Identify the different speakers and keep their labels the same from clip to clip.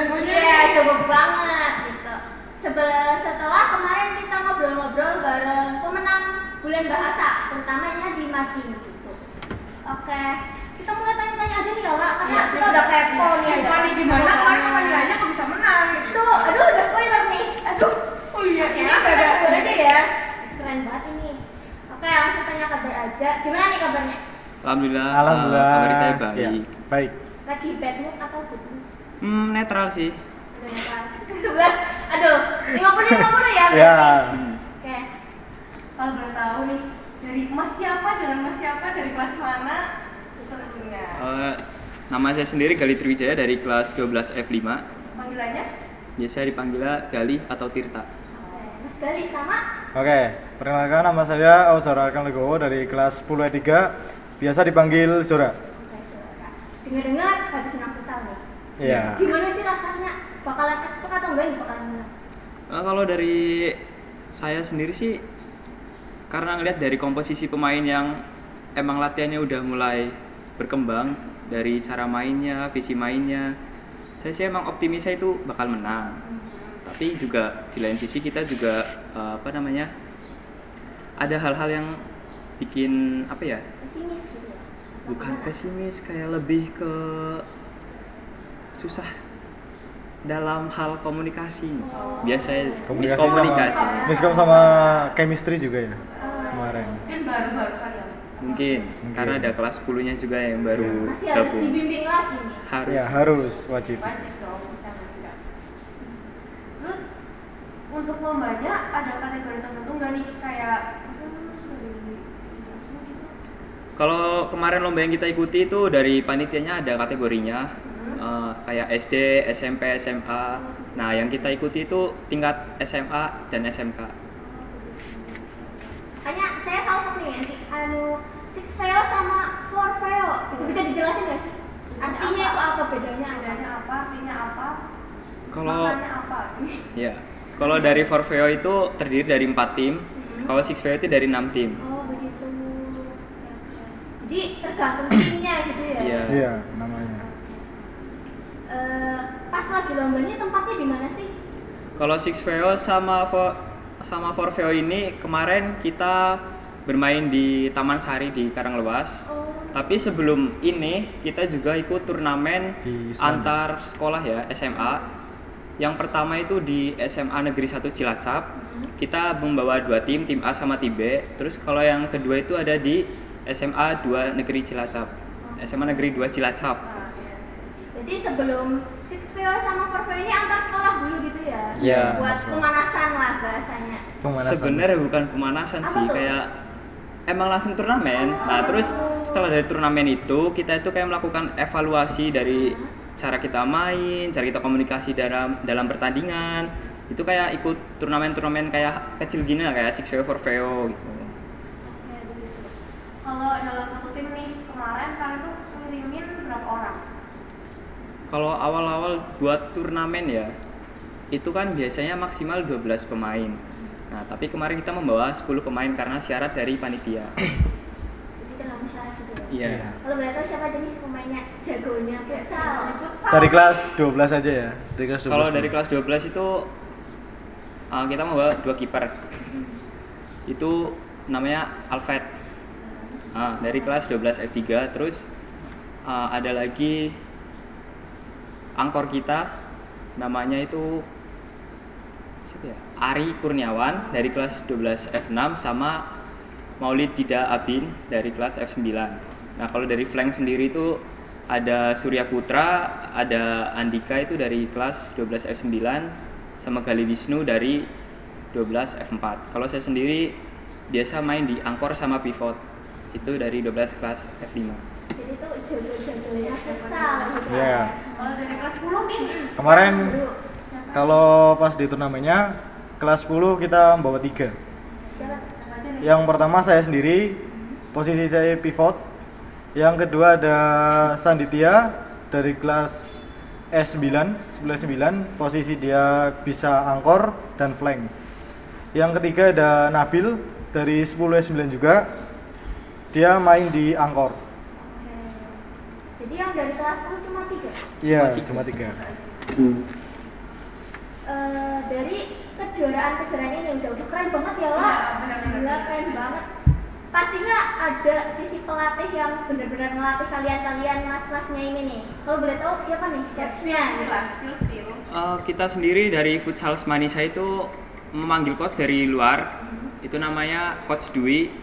Speaker 1: jagonya.
Speaker 2: Iya, jago banget gitu. Setelah kemarin kita ngobrol-ngobrol bareng pemenang bulan bahasa, terutamanya di Mading gitu. Oke, kita mulai tanya-tanya aja nih ya Kak, karena kita udah kepo nih.
Speaker 1: Gimana gimana kemarin pemanggilannya kok bisa menang gitu.
Speaker 2: Tuh, aduh udah spoiler nih. Aduh.
Speaker 1: Oh iya,
Speaker 2: Ini
Speaker 1: ya.
Speaker 2: kita kabur aja ya. Keren banget ini. Oke, langsung tanya kabar aja. Gimana nih kabarnya?
Speaker 3: Alhamdulillah.
Speaker 4: Alhamdulillah.
Speaker 3: Kabar saya baik.
Speaker 4: Ya, baik.
Speaker 2: Lagi bad mood atau good mood?
Speaker 3: Netral sih.
Speaker 2: Aduh, netral. Sebelah. Aduh, 50-50 ya berarti.
Speaker 4: Ya.
Speaker 2: Oke.
Speaker 1: Kalau boleh tahu nih, dari Mas siapa dengan Mas siapa dari kelas mana? Itu tentunya.
Speaker 3: Nama saya sendiri Gali Triwijaya dari kelas 12 F5.
Speaker 1: Panggilannya?
Speaker 3: Biasa dipanggil Gali atau Tirta.
Speaker 2: Mas Gali sama?
Speaker 4: Oke, perkenalkan nama saya Ausara Arkan Legowo dari kelas 10 E3, biasa dipanggil Zora.
Speaker 2: Oke, Saudara. Dengar-dengar habis menang futsal nih.
Speaker 4: Iya.
Speaker 2: Gimana sih rasanya? Bakalan expert atau enggak nih bakalan menang?
Speaker 3: Kalau dari saya sendiri sih, karena ngeliat dari komposisi pemain yang emang latihannya udah mulai berkembang dari cara mainnya, visi mainnya, saya sih emang optimisnya itu bakal menang. Tapi juga di lain sisi kita juga ada hal-hal yang bikin
Speaker 2: Pesimis gitu ya?
Speaker 3: bukan pesimis, kayak lebih ke susah dalam hal komunikasi. Biasanya miskomunikasi.
Speaker 4: Miskom sama chemistry juga ya kemarin.
Speaker 1: Mungkin baru-baru kan ya.
Speaker 3: Mungkin karena ada kelas 10-nya juga yang baru
Speaker 2: Masih harus
Speaker 3: gabung.
Speaker 2: dibimbing lagi nih.
Speaker 3: Harus.
Speaker 4: Ya, harus wajib.
Speaker 1: Wajib dong, kita tidak. Terus untuk lombanya ada kategori tertentu nggak nih kayak
Speaker 3: Kalau kemarin lomba yang kita ikuti itu dari panitianya ada kategorinya, kayak SD, SMP, SMA. Nah, yang kita ikuti itu tingkat SMA dan SMK.
Speaker 2: Hanya saya salvo nih six fail sama four fail. Itu bisa dijelasin nggak sih? Artinya itu apa bedanya?
Speaker 1: bedanya apa, artinya apa,
Speaker 3: Kalau
Speaker 1: maknanya apa?
Speaker 3: ya, kalau dari Forfeo itu terdiri dari 4 tim. Kalau Six Fail itu dari 6 tim.
Speaker 2: Oh begitu. Oke. Jadi tergantung timnya gitu ya?
Speaker 3: Iya.
Speaker 4: Iya, namanya.
Speaker 2: Pas lagi lombanya tempatnya di mana sih?
Speaker 3: Kalau Six Fail sama Forfeo ini kemarin kita bermain di Taman Sari di Karanglewas.
Speaker 2: Oh.
Speaker 3: Tapi sebelum ini kita juga ikut turnamen
Speaker 4: Di Isman.
Speaker 3: antar sekolah ya, SMA. Yang pertama itu di SMA Negeri 1 Cilacap. Kita membawa 2 tim A sama tim B. Terus kalau yang kedua itu ada di SMA 2 Negeri Cilacap. SMA Negeri 2 Cilacap.
Speaker 2: Nah, iya. Jadi sebelum six fail sama four fail ini antar sekolah dulu gitu ya?
Speaker 4: Iya,
Speaker 2: Buat
Speaker 4: antar sekolah.
Speaker 2: pemanasan lah bahasanya.
Speaker 4: Pemanasan.
Speaker 3: Sebenarnya bukan pemanasan
Speaker 2: Apa
Speaker 3: sih,
Speaker 2: tuh?
Speaker 3: kayak emang langsung turnamen. Nah, terus setelah dari turnamen itu kita itu kayak melakukan evaluasi dari cara kita main, cara kita komunikasi dalam pertandingan. Itu kayak ikut turnamen-turnamen kayak kecil gini lah, kayak Six Veo, Four Veo gitu.
Speaker 2: Oke, begitu.
Speaker 1: Kalau dalam satu tim nih kemarin kalian tuh ngirimin berapa orang?
Speaker 3: Kalau awal-awal buat turnamen ya, itu kan biasanya maksimal 12 pemain. Nah, tapi kemarin kita membawa 10 pemain karena syarat dari panitia.
Speaker 2: Jadi terlalu syarat gitu ya?
Speaker 3: Iya.
Speaker 2: Kalau boleh tahu siapa aja nih pemainnya jagonya futsal?
Speaker 4: Dari kelas 12 aja ya. Dari kelas 12.
Speaker 3: Kalau dari kelas 12 itu kita membawa 2 kiper. Itu namanya Alfred. Dari kelas 12 F3. Terus ada lagi angkor kita, namanya itu siapa ya? Ari Kurniawan dari kelas 12 F6 sama Maulid Dida Abin dari kelas F9. Nah, kalau dari flank sendiri itu ada Surya Putra, ada Andika itu dari kelas 12 F9 sama Gali Wisnu dari 12 F4. Kalau saya sendiri biasa main di angkor sama pivot. Itu dari 12 kelas F5.
Speaker 2: Jadi itu jago-jagonya futsal gitu.
Speaker 4: Iya.
Speaker 1: Kalau dari kelas 10 nih
Speaker 4: Kemarin kalau pas di turnamennya kelas 10 kita membawa 3.
Speaker 2: Siapa?
Speaker 1: siapa aja nih?
Speaker 4: Yang pertama saya sendiri, posisi saya pivot. Yang kedua ada Sanditya dari kelas S9, 9, posisi dia bisa angkor dan flank. Yang ketiga ada Nabil dari 10 S9 juga. Dia main di angkor.
Speaker 2: Oke. Jadi yang dari kelas 10 cuma 3?
Speaker 4: Iya, cuma 3.
Speaker 2: Dari kejuaraan ini udah keren banget ya lah.
Speaker 1: Iya, benar-benar.
Speaker 2: Gila, keren banget. Pastinya ada sisi pelatih yang benar-benar melatih kalian mas-masnya ini nih. Kalau boleh tahu siapa nih coachnya?
Speaker 1: Skill.
Speaker 3: Kita sendiri dari Futsal Semanisa itu memanggil coach dari luar. Itu namanya Coach Dwi.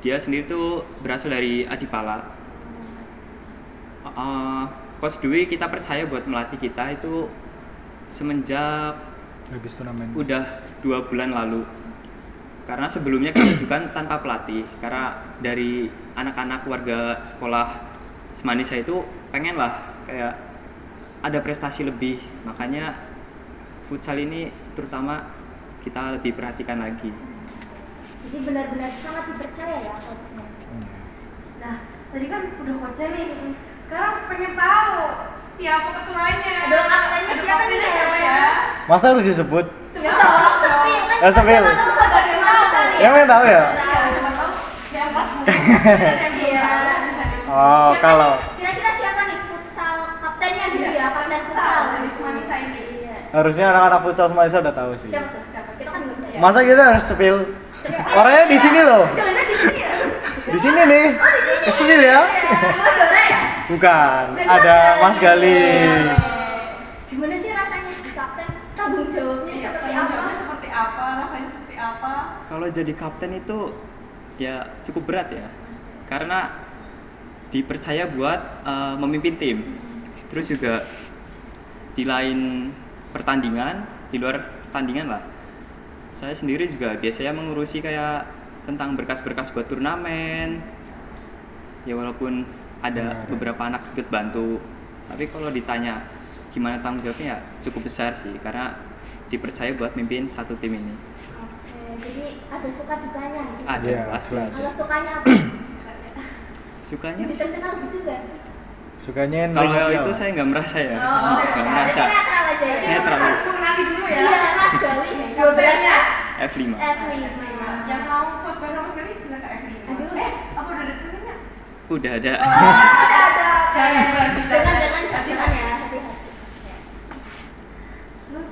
Speaker 3: Dia sendiri tuh berasal dari Adipala. Coach Dwi kita percaya buat melatih kita itu semenjak
Speaker 4: habis turnamen.
Speaker 3: udah 2 bulan lalu. Karena sebelumnya kita ajukan tanpa pelatih. Karena dari anak-anak warga sekolah Semanisa itu pengen lah kayak ada prestasi lebih. Makanya futsal ini terutama kita lebih perhatikan lagi.
Speaker 2: Jadi benar-benar sangat dipercaya ya coachnya.
Speaker 1: Nah, tadi kan udah coachnya nih. Sekarang pengen tahu siapa ketuanya.
Speaker 2: Aduh, kaptennya siapa nih?
Speaker 1: Ya?
Speaker 4: Masa harus disebut?
Speaker 2: Sebut dong, sepil kan.
Speaker 4: Ya, sepil.
Speaker 2: Siapa tahu sahabat Semanisa nih.
Speaker 4: Yang pengen tahu ya?
Speaker 1: Iya, siapa tahu yang pas
Speaker 2: Iya.
Speaker 4: Oh,
Speaker 2: Siapa
Speaker 4: kalau
Speaker 2: nih? Kira-kira siapa nih futsal kaptennya gitu ya, kapten futsal
Speaker 1: dari Semanisa ini.
Speaker 2: Iya.
Speaker 4: harusnya anak-anak futsal Semanisa udah tahu sih.
Speaker 2: Siapa tuh? Siapa? Kita kan belum tahu.
Speaker 4: Masa kita harus spill? Orangnya di sini loh.
Speaker 2: Jangan di sini ya.
Speaker 4: Di sini nih.
Speaker 2: Oh, di sini.
Speaker 4: Spill ya?
Speaker 2: Cuma Dora ya?
Speaker 4: Bukan, ada Mas Gali.
Speaker 2: Gimana sih rasanya jadi kapten? Tanggung jawabnya
Speaker 1: Iya,
Speaker 2: seperti
Speaker 1: tanggung
Speaker 2: apa?
Speaker 1: jawabnya seperti apa, rasanya seperti apa?
Speaker 3: Kalau jadi kapten itu ya cukup berat ya. Karena dipercaya buat memimpin tim. Terus juga di lain pertandingan, di luar pertandingan lah. Saya sendiri juga biasanya mengurusi kayak tentang berkas-berkas buat turnamen. Ya walaupun ada beberapa anak ikut bantu, tapi kalau ditanya gimana tanggung jawabnya ya cukup besar sih karena dipercaya buat mimpin satu tim ini.
Speaker 2: Oke, jadi ada suka dukanya gitu.
Speaker 3: Ada
Speaker 4: Iya,
Speaker 3: pasti.
Speaker 4: jelas.
Speaker 2: Kalau sukanya apa?
Speaker 3: Sukanya
Speaker 2: Jadi terkenal gitu gak sih?
Speaker 4: Sukanya yang
Speaker 3: kalau
Speaker 4: remedial.
Speaker 3: itu saya nggak merasa ya,
Speaker 2: Oh,
Speaker 3: nggak merasa.
Speaker 2: Jadi netral aja ya.
Speaker 1: Jadi
Speaker 3: Netral.
Speaker 1: harus mengenali dulu ya.
Speaker 2: Iya, Mas Gali nih. 12 ya.
Speaker 3: F5.
Speaker 2: F5.
Speaker 1: Yang mau vote sama sekali bisa ke F5.
Speaker 2: Aduh.
Speaker 1: Apa udah ada tulisannya?
Speaker 3: Udah ada.
Speaker 1: Ada.
Speaker 2: Jangan jangan ya, hati-hati.
Speaker 1: Terus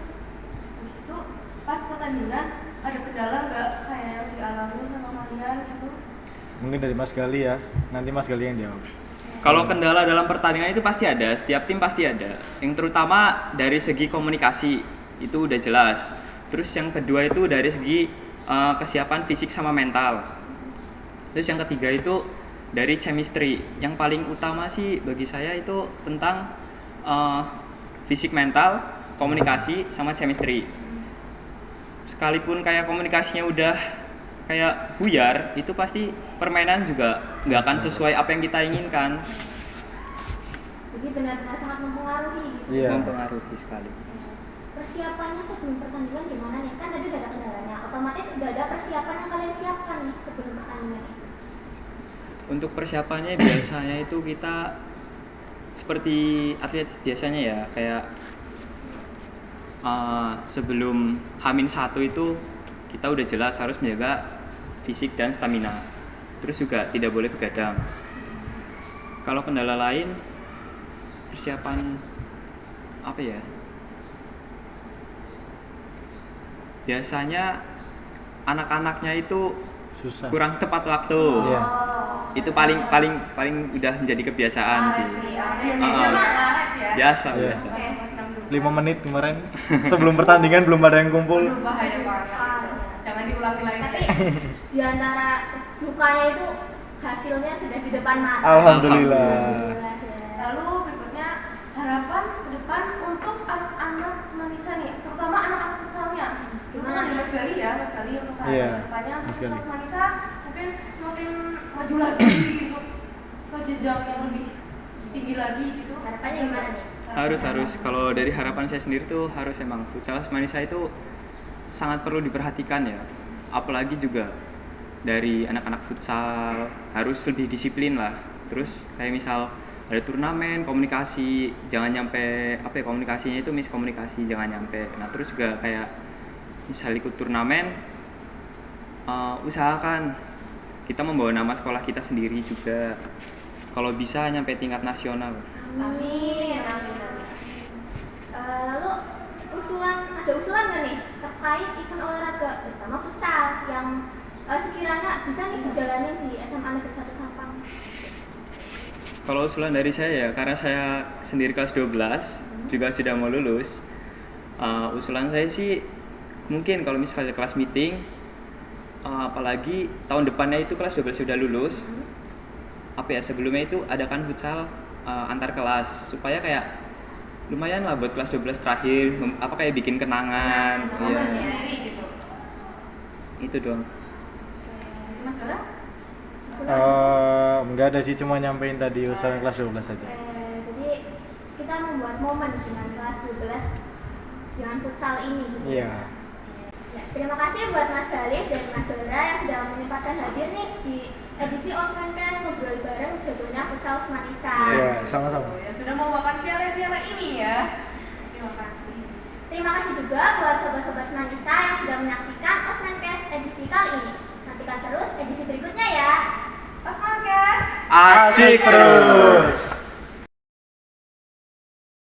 Speaker 1: habis itu pas pertandingan ada kendala nggak kayak yang dialami sama kalian gitu?
Speaker 4: Mungkin dari Mas Gali ya. Nanti Mas Gali yang jawab.
Speaker 3: Kalau kendala dalam pertandingan itu pasti ada, setiap tim pasti ada. Yang terutama dari segi komunikasi itu udah jelas. Terus yang kedua itu dari segi kesiapan fisik sama mental. Terus yang ketiga itu dari chemistry. Yang paling utama sih bagi saya itu tentang fisik mental, komunikasi sama chemistry. Sekalipun kayak komunikasinya udah kayak buyar, itu pasti permainan juga nggak akan sesuai apa yang kita inginkan.
Speaker 2: Jadi benar-benar sangat mempengaruhi gitu.
Speaker 4: Iya.
Speaker 3: Mempengaruhi sekali.
Speaker 2: Persiapannya sebelum pertandingan gimana nih? Kan tadi udah ada kendalanya. Otomatis udah ada persiapan yang kalian siapkan nih sebelum pertandingan.
Speaker 3: Untuk persiapannya biasanya itu kita seperti atlet biasanya ya, kayak sebelum H-1 itu kita udah jelas harus menjaga fisik dan stamina. Terus juga tidak boleh begadang. Kalau kendala lain, persiapan apa ya? Biasanya anak-anaknya itu
Speaker 4: Susah.
Speaker 3: kurang tepat waktu.
Speaker 4: Iya.
Speaker 3: Itu paling udah menjadi kebiasaan sih.
Speaker 1: Indonesia mah ngaret ya.
Speaker 3: Biasa,
Speaker 4: Iya.
Speaker 3: biasa.
Speaker 4: 5 menit kemarin sebelum pertandingan belum ada yang kumpul.
Speaker 1: Aduh, bahaya banget. Jangan diulangi lagi.
Speaker 2: Tapi di antara dukanya itu hasilnya sudah di depan mata.
Speaker 4: Alhamdulillah.
Speaker 2: Alhamdulillah, ya.
Speaker 1: Lalu berikutnya harapan ke depan untuk anak-anak Semanisa nih, terutama anak-anak futsalnya. Gimana nih Mas Gali ya, Mas Gali untuk
Speaker 4: Iya,
Speaker 1: depannya
Speaker 4: Mas
Speaker 1: futsal
Speaker 4: Gali.
Speaker 1: Semanisa mungkin semakin maju lagi gitu ke jenjang yang lebih tinggi lagi gitu.
Speaker 2: Harapannya gimana nih?
Speaker 3: Harus kalau dari harapan saya sendiri tuh harus emang futsal Semanisa itu sangat perlu diperhatikan ya. Apalagi juga dari anak-anak futsal harus lebih disiplin lah. Terus kayak misal ada turnamen komunikasi jangan nyampe komunikasinya itu miskomunikasi jangan nyampe. Nah terus juga kayak misal ikut turnamen usahakan kita membawa nama sekolah kita sendiri juga. Kalau bisa nyampe tingkat nasional.
Speaker 2: Amin. ada usulan nggak nih terkait event olahraga terutama futsal yang sekiranya bisa nih dijalanin di SMA Negeri 1 Sampang?
Speaker 3: Kalau usulan dari saya ya, karena saya sendiri kelas 12 juga sudah mau lulus. Usulan saya sih mungkin kalau misalnya kelas meeting, apalagi tahun depannya itu kelas 12 sudah lulus, sebelumnya itu adakan futsal antar kelas supaya kayak lumayan lah buat kelas 12 terakhir, kayak bikin kenangan.
Speaker 1: Momen
Speaker 3: Iya.
Speaker 1: sendiri gitu.
Speaker 3: Itu doang.
Speaker 1: Mas Dora?
Speaker 4: Enggak ada sih, cuma nyampein tadi usulan kelas 12 saja.
Speaker 2: Jadi kita membuat momen dengan kelas 12 dengan futsal ini gitu.
Speaker 4: Iya.
Speaker 2: Ya, terima kasih buat Mas Galih dan Mas Dora yang sudah menyempatkan hadir nih di edisi Osmenkes ngobrol bareng jagonya futsal Semanisa.
Speaker 4: Iya, sama-sama.
Speaker 1: Ya sudah membawakan piala-piala ini ya. Terima kasih.
Speaker 2: Terima kasih juga buat sobat-sobat Semanisa yang sudah menyaksikan Osmenkes edisi kali ini. Nantikan terus edisi berikutnya ya.
Speaker 1: Osmenkes.
Speaker 3: Asik terus.